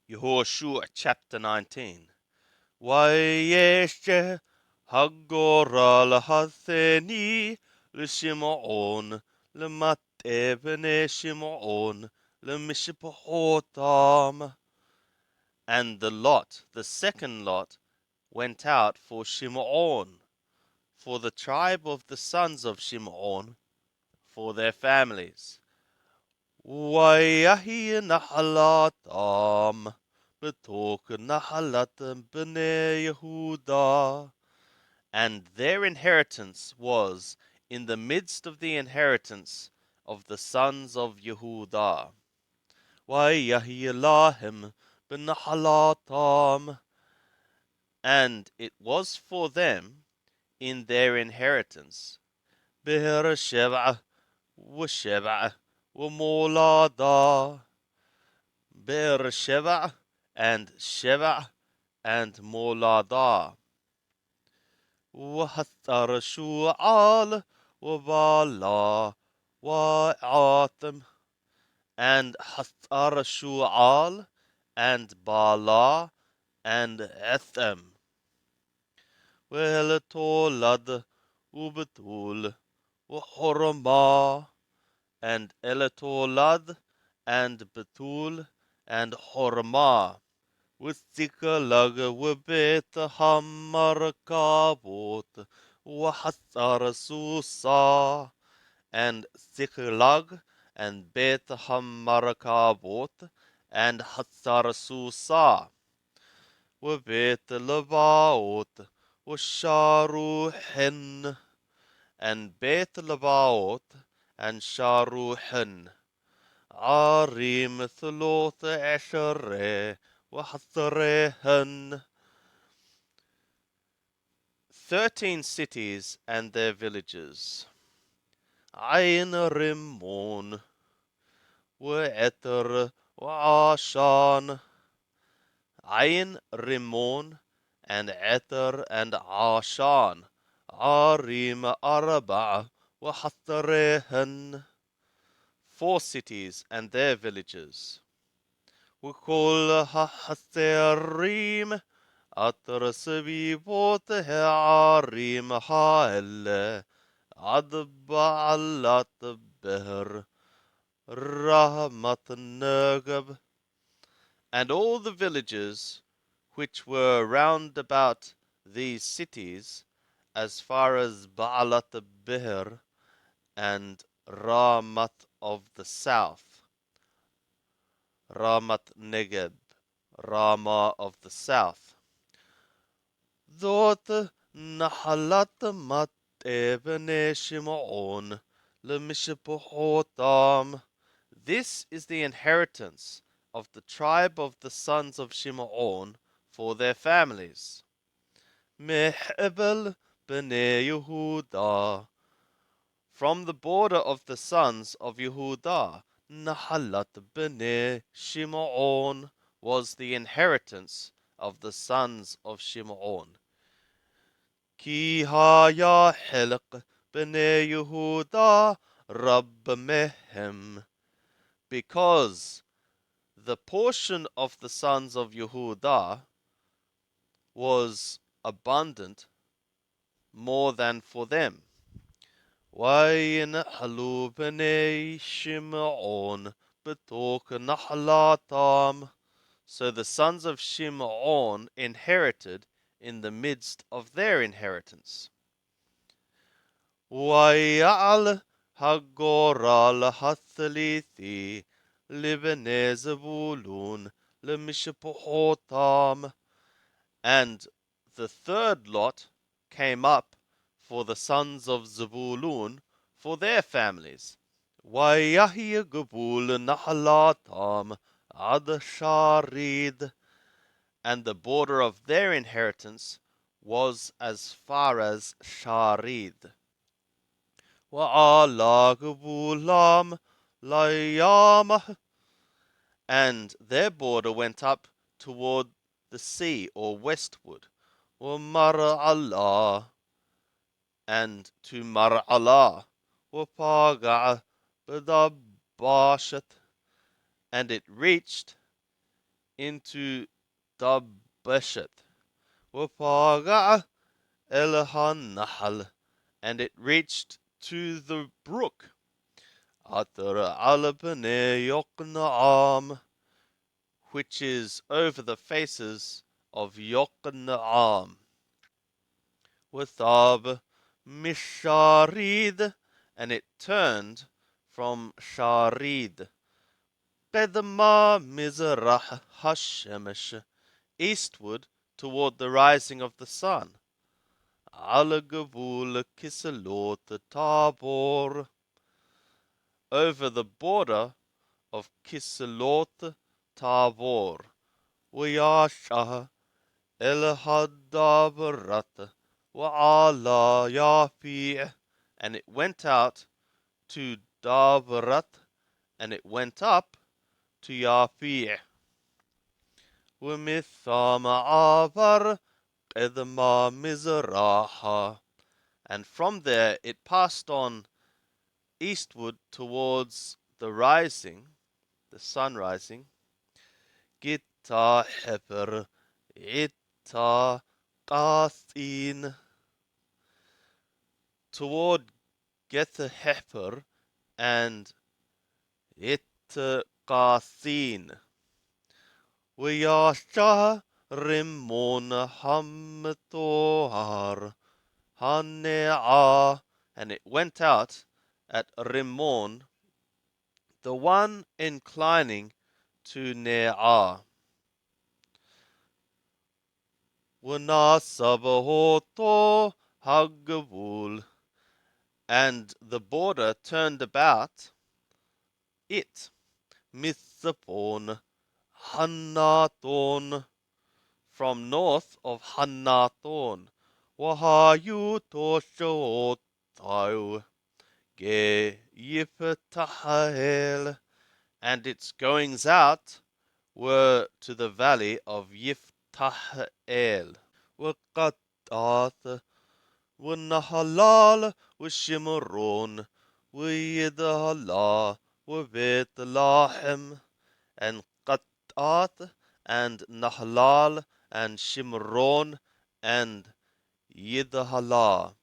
Yehoshua chapter 19. Vayeshe Hagora lahatheni l'Shimon l'mateh b'nei Shimon l'mishpachotam. And the second lot, went out for Shimon, for the tribe of the sons of Shimon, for their families. Wayahi nahalatam, betok nahalatam b'nei Yehuda. And their inheritance was in the midst of the inheritance of the sons of Yehuda. Wayahi lahem b'nahalatam. And it was for them in their inheritance. Be'er-sheva وشبع ومولادا. Be'er-sheva and Sheva and Molada. وحثر شوعال وبالا وعاثم. And Hathar Shu'al and Bala and Etham. وهلتولد وبتول وحرما. And Eletolad and Betul and Hormah. With Ziklag webet Hamarkabot Wahathar Susa. And Ziklag and Bet Hamarkabot and Hathar Susa. Webet Lebaot Washaruhen. And Bet Lebaot and Sharuhen. Arim Thloth Eshere Wahathrehen. 13 cities and their villages. Ain Rimmon We'eter Wa'ashan. Ain Rimmon and Ether and Ashan. Arim Arba Wahathrehen. 4 cities and their villages. وكل هالريم أترسبيبوت هعريم هاله عدبعلت بهر رحمة النقب. And all the villages which were round about these cities, as far as Ba'alat Behr and Ramat of the south, Ramat Negeb, Rama of the south. Dot Nahalat Mat Ebene Shimon Lemishpotam. This is the inheritance of the tribe of the sons of Shimon for their families. Mehebel Bene Yehuda. From the border of the sons of Yehuda, Nahalat Bene Shimon was the inheritance of the sons of Shimon. Ki haya Helq Bene Yehuda Rab Mehem. Because the portion of the sons of Yehuda was abundant more than for them. وينحلوا بني شمعون بتوك نحلاتام. So the sons of Shimon inherited in the midst of their inheritance. ويعل هجورا لحثليثي لبني زبولون لمشبحوتام. And the third lot came up for the sons of Zebulun for their families. وَيَهِيَ قبول نحلاتام عد شاريد. And the border of their inheritance was as far as Sharid. وَعَلَى قبولام لَيَامَهْ. And their border went up toward the sea or westward. وَمَرْعَلَى. And to Mar'ala, وَفَاقَعَ بِدَبَّاشَتْ. And it reached into Dabeshet. وَفَاغَعَ إِلَهَا النَّحْلِ, and it reached to the brook. عَثَرَ عَلَى بَنِي يَقْنَعَامَ, which is over the faces of Yoknaam. وَثَابَ مِشَارِيد, and it turned from Sharid. قَدْمَا مِزْرَحَ هَشَّمَشَ, eastward toward the rising of the sun. عَلَى قَبُولَ كِسَلُوت تَابور, over the border of Kisalot Tabor. وَيَشَهَ إِلْهَدَّابَرَتَ وَعَلَى يَافِيعَ, and it went out to Dabarat, and it went up to Yafi'. وَمِثَامَ عَبَرَ قِدْمَا مِزْرَاحَ, and from there it passed on eastward towards the rising, the sun rising. Gitta Heper Itta Qathin, toward Getha Heper and Itta Qathin. وياشا رمون hamtohar hanea, and it went out at Rimmon, the one inclining to Ne'ah. وَنَاسَبَهُ Hagavul, and the border turned about it. Mithapon Hanaton, from north of Hanaton. Wahayu Toshotau Ge Yiftahel, and its goings out were to the valley of Yiftahel. وقطعت والنهلال والشمرون ويدهلا وبيت لاحم, and Qat'at and Nahlal and Shimron and Yidhala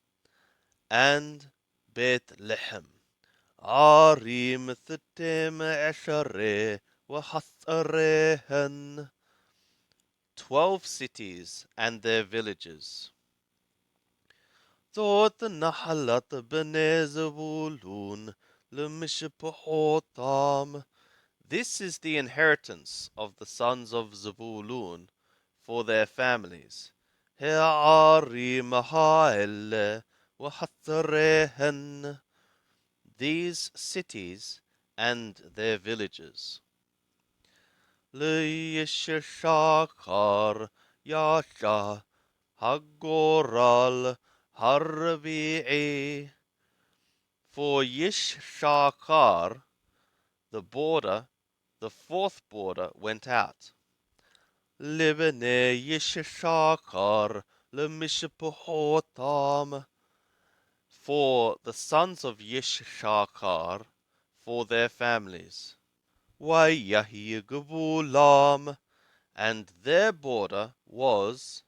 and Bethlehem. Arim Thitim Eshere Wahatharehen, 12 cities and their villages. Thought Nahalat Bene Zebulun Lemishpahotam, this is the inheritance of the sons of Zebulun for their families. Ha'arim ha'ele wa'hatharehen, these cities and their villages. Le'yishashakar yasha hagoral harbi'i, for Yishshakar, the border, the fourth border, went out. Libene Yishshakar lemishpahotam, for the sons of Yishshakar, for their families. Wayahi Gabulam, and their border was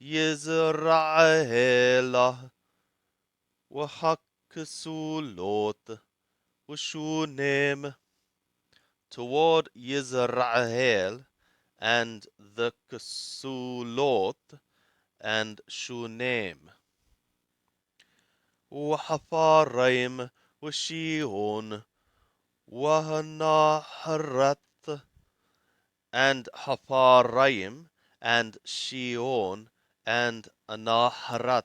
Yizra'elah Wahaksulot Washunem, toward Yizra'el and the Kesulot and Shunem. Wahaparaim Washion Wahanaharat, and Haparaim and Shion and Anaharat.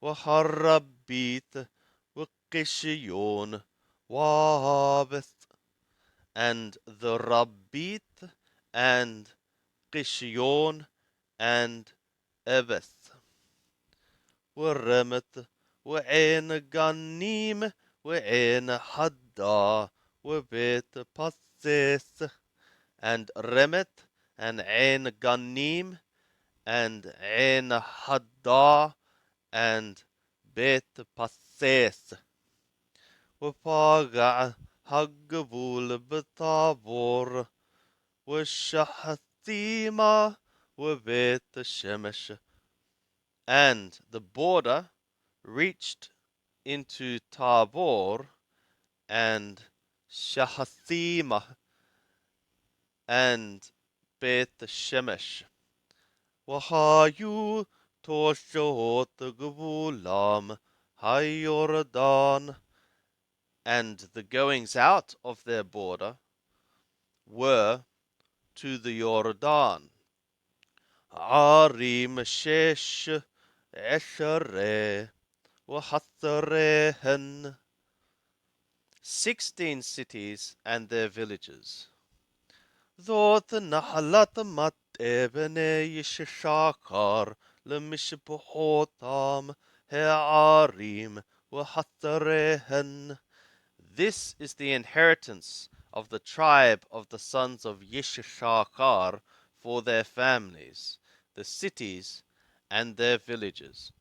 Waharabit Wakishion Wahabeth, and the Rabbit and Kishion and Ebeth. Waremet Wa'en Ganim Wa'en Hadda Wabet Pases, and Remet and Ein Ganim and Ein Hadda and Bet Pases. Wapaga Hagavul Betabor, وشحثيمة وبيت الشمس. And the border reached into Tabor and Shahathima and Beth Shemesh. Wahayu Toshot Gulam Hayordan. And the goings out of their border were to the Jordan. Arim Shesh Eshere Wahatharehen. 16 cities and their villages. Thot Nahalat Mat Ebene Yishakar Lemishpohotam Hearim Wahatharehen. This is the inheritance of the tribe of the sons of Yishakar for their families, the cities and their villages.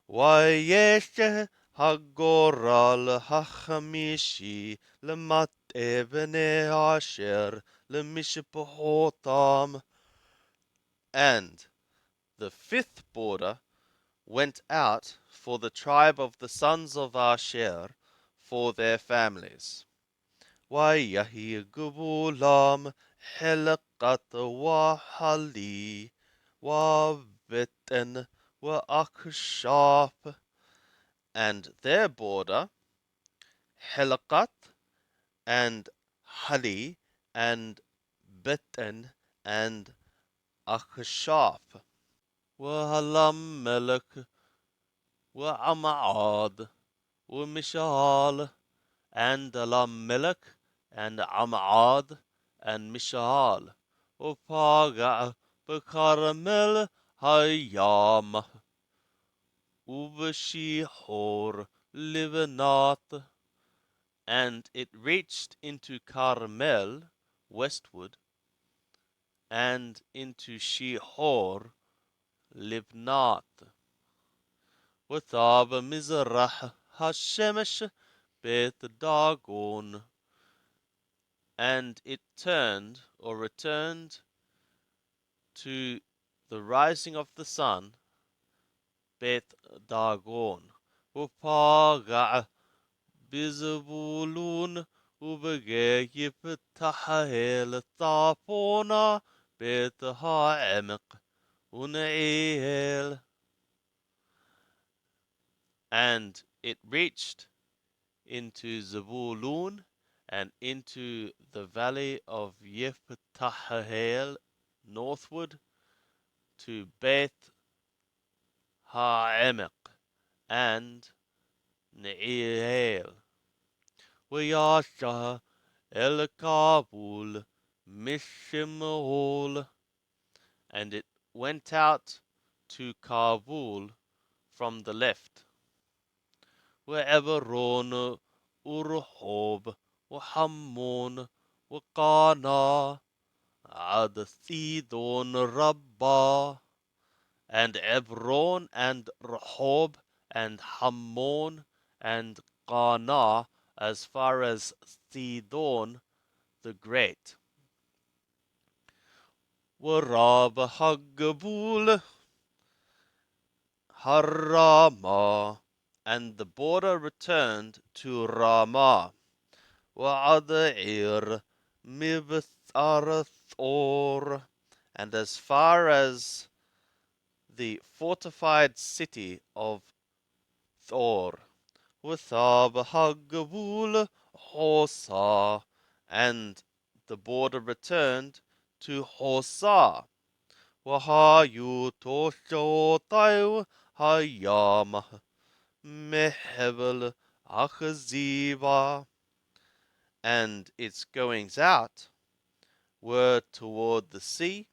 Wayesh Hagoral Hachamishi Lemat Ebene Asher Lemishpohotam. And the fifth border went out for the tribe of the sons of Asher for their families. Wayahi Gubulam Helakat Wahali Wabeten Waakshap. And their border, Helakat and Hali and Beten and Akshap. Wahalam Melech Wa'amad Wamishal and Alamelech and Amad and Mishal. Upaga Bekaramel Hayam Ubashihor Livanat. And it reached into Carmel westward, and into Shihor Libnat. Wathab Mizrach Hashemesh Bet Dagon. And it turned or returned to the rising of the sun, Bet Dagon. Upaga Bizabulun Ubege Yiptahel Thapona Bet Haemek Unael. And it reached into Zebulun and into the valley of Yiptahel northward to Beth Haemek and Neiel. Wayasha El Kabul Mishimol. And it went out to Kabul from the left. Wherever Urhob Wahammon Wakana Ad Sidon Rabbah. And Ebron and Rehob and Hammon and Qana as far as Sidon the Great. Warab Hagabul Harama. And the border returned to Ramah. Wa'adair Mibtharathor. And as far as the fortified city of Thor. Withab Hagabul Hosa. And the border returned to Hosa. Wahayu Toshotayu Hayam Mehebel Achaziva. And its goings out were toward the sea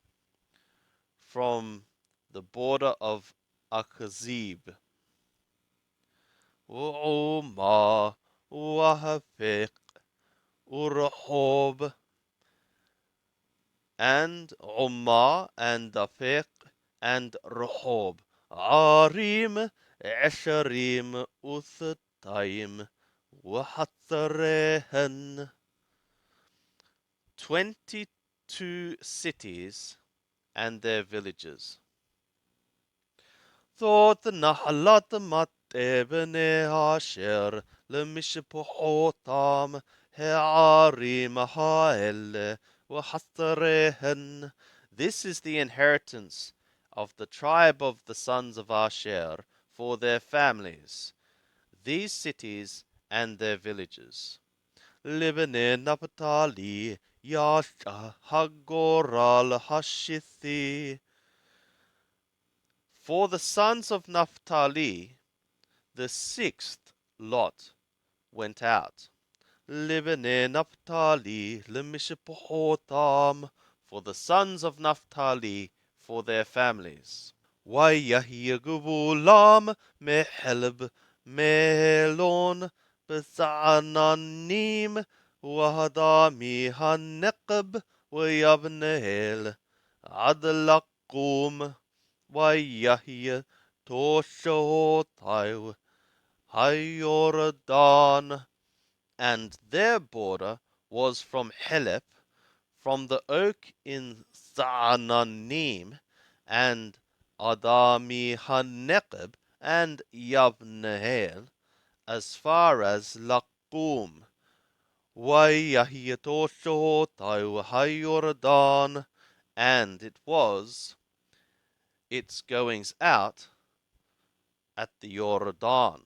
from the border of Achazib. U'uma Wahafik Urhob. And Ummah and Dafiq and Rehob. Arim Esharim Uthataim Wahatharehen. 22 cities and their villages. Thought the Nahalat Mat Ebene Asher Lemishpotam He'arim Ha'ele Wahastarehen. This is the inheritance of the tribe of the sons of Asher for their families, these cities and their villages. Libene Naphtali Yasha Hagoral Hashithi. For the sons of Naphtali, the sixth lot went out. Libene Naphtali Lemishpotam. For the sons of Naphtali, for their families. Wayahiyagulam mehelb melon bezananim wahadami hanekab wayabnehel adlakum wayahiya toshotai hayordan. And their border was from Helep, from the oak in Zaananim, and Adami Hanekeb, and Yabnehel, as far as Lakum. Wayahiyatoshotai Hayordan, and it was its goings out at the Jordan.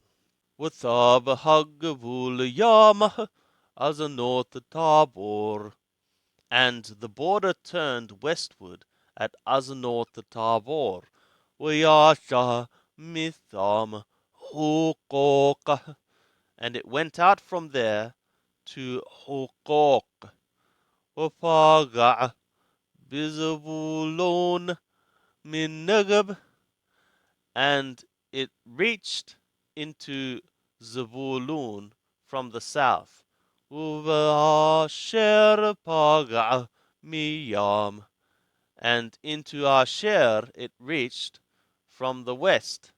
Wathab Hagavul Yamah as a north Tabor. And the border turned westward at Azanoth Tabor, Wayasha Mitham Hukok, and it went out from there to Hukok, Wapaga Bizabulon Minagab, and it reached into Zabulon from the south. Asher Paga Miyam, and into Asher it reached from the west.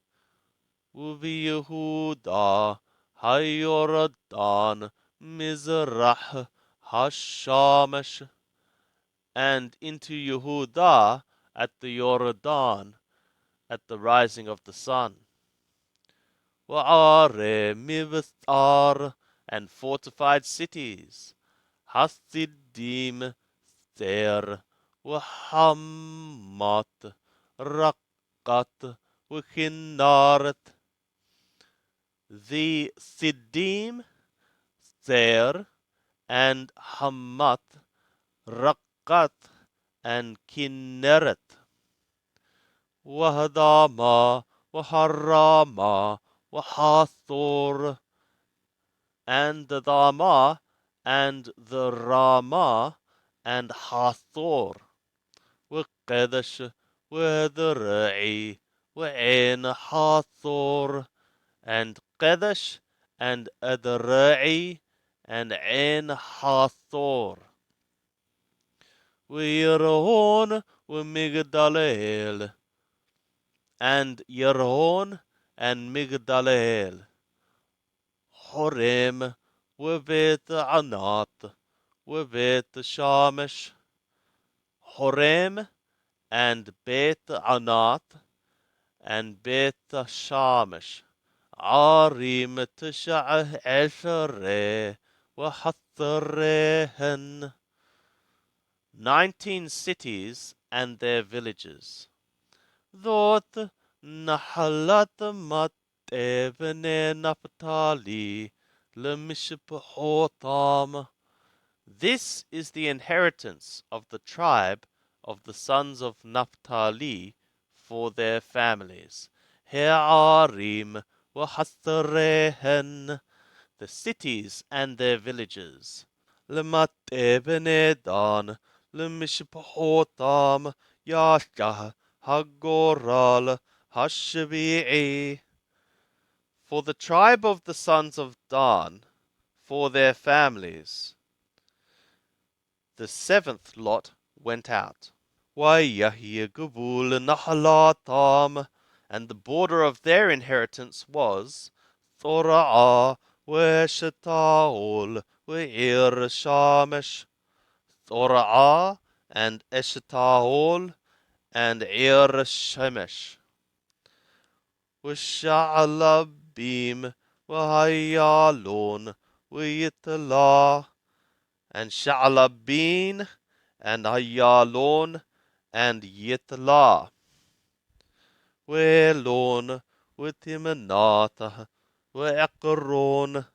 Ubi Yehuda Hayordan Mizrach Hashamash, and into Yehuda at the Jordan, at the rising of the sun. Wa'are Mivthar, and fortified cities. Hasidim Ther, Wahamat, Rakat, Wachinaret. The Siddim, Ther, and Hamat, Rakat, and Kinneret. Wahadama, Waharama, Wahathor, and the Dama, and the Rama, and Hathor, Waqadash, Wadara'i, Wa'in Hathor, and Qadash, and Adara'i, and Ain Hathor, Yerohon, Migdalel, and Yerohon, and Migdalel, Horem, Webet Anat, Webet Shamish, Horem, and Bet Anat, and Bet Shamish, Arim Tisha'ah Eshareh, Wahatharehen. 19 cities and their villages. Thot Nahalat Mat Ebene Naphtali Lemishpahotam. This is the inheritance of the tribe of the sons of Naphtali for their families. He'arim Wahastarehen, the cities and their villages. Lemat Ebene Dan, Lemishpahotam, Yashah, Hagoral, Hashbi'i. For the tribe of the sons of Dan, for their families, the seventh lot went out. Wayahiyagubul Nahalatam, and the border of their inheritance was Thora'ah, Weshetaol, We'ir Shamesh, Thora'ah, and Eshtaol, and Ir Shemesh. Sha'alabim, Wahayalon, Wiyitlah, and Sha'alabin, and Hayalon, and Yitlah. Welon, Witimanatah, We'ekron,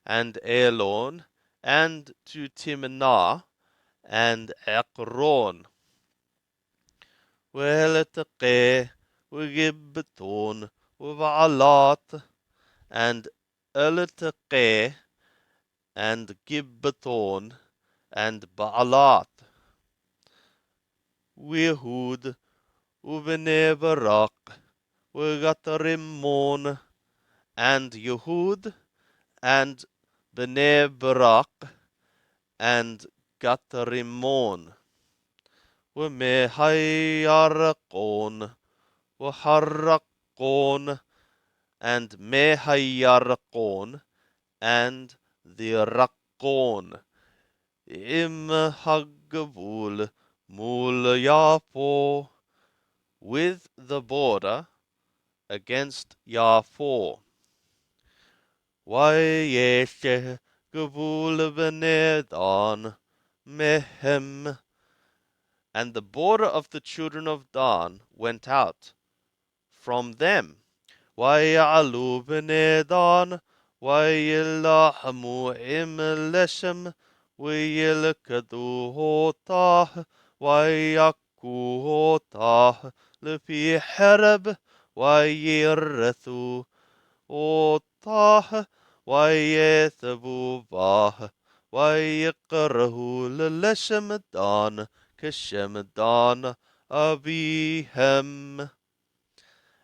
and Elon, and to Timnah, and Ekron. We'letaqeh, We'gibbeton, We'va'alat, and Eletaqeh, and Gibbeton, and Ba'alat. Wehud, Ubene Barak, Wegatarimon, and Yehud, and Bene Barak, and Gatarimon. Wemehayarqon, Waharqon, and Mehayarqon, and the Raqqon. Im Hagavul Mul Yapo, with the border against Yafor. Wayeshe Gavul Benedan Mehem, and the border of the children of Dan went out from them. Wayalu Benedan, Wayilahamu im Leshem, Wayilkadu Hotah, Wayaku Hotah, Lepi Hereb, Wayirethu Otah, Wayethabu Bah, Wayikrahu Leshem Dan, Keshem Dan, Abihem.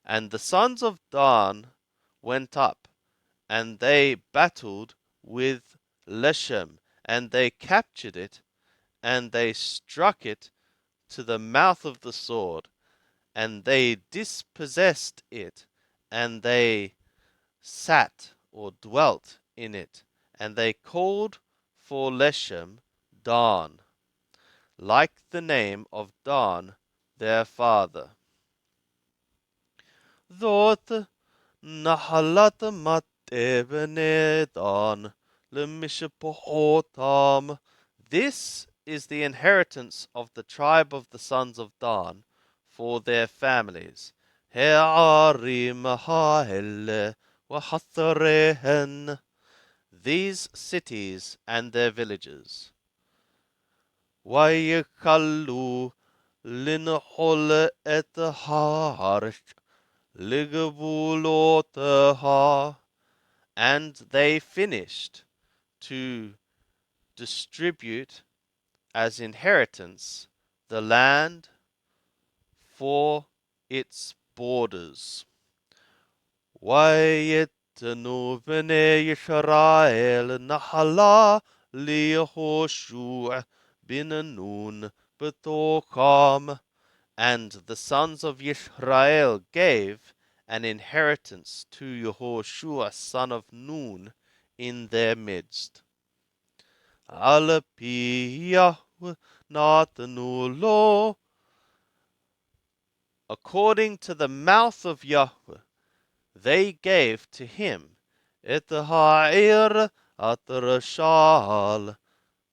And the sons of Dan went up, and they battled with Leshem, and they captured it, and they struck it to the mouth of the sword, and they dispossessed it, and they sat or dwelt in it, and they called for Leshem Dan, like the name of Dan their father. Thoth Nahalat Mate Benedan Lemishpotam. This is the inheritance of the tribe of the sons of Dan for their families. He'arim ha'ele wa'hatharehen. These cities and their villages. Wayikalu linhol et harsh. Ligabulotaha, and they finished to distribute as inheritance the land for its borders. Wayetanu b'nei Yisrael nahala liYehoshua bin Nun b'tocham. And the sons of Yisrael gave an inheritance to Yehoshua son of Nun in their midst. Alapi Yahweh natanu lo, according to the mouth of Yahweh, they gave to him et ha'ir at Rashal,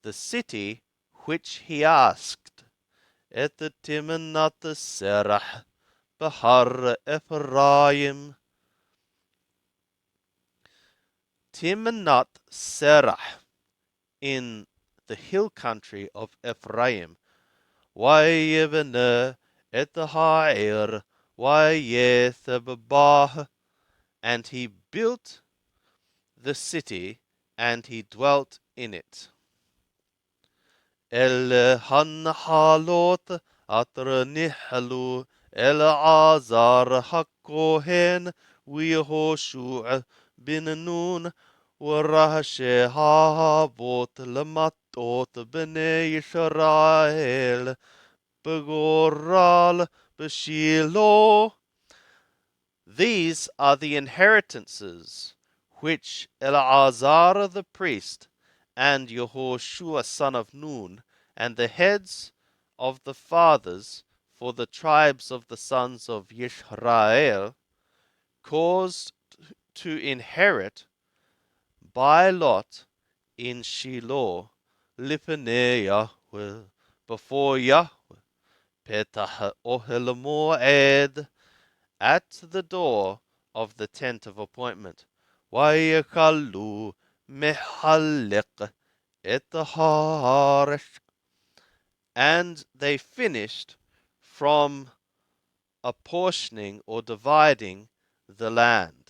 the city which he asked, et Timnat Serach, Bahar Ephraim. Timnat Serach, in the hill country of Ephraim. Wayibne et ha'ir, Wayethebah, and he built the city, and he dwelt in it. El hanhalot atra nihalu Eleazar hakohen Yehoshua bin Nun ورهشه هابوت لمطوت بني إسرائيل بغورال بشيلو. These are the inheritances which Eleazar the priest and Yehoshua son of Nun And the heads of the fathers for the tribes of the sons of Yisrael caused to inherit by lot in Shiloh, Lipnei Yahweh, before Yahweh, Petah Ohel Moed, at the door of the tent of appointment. Vayikalu Mehalek et Haaresh, and they finished from apportioning or dividing the land.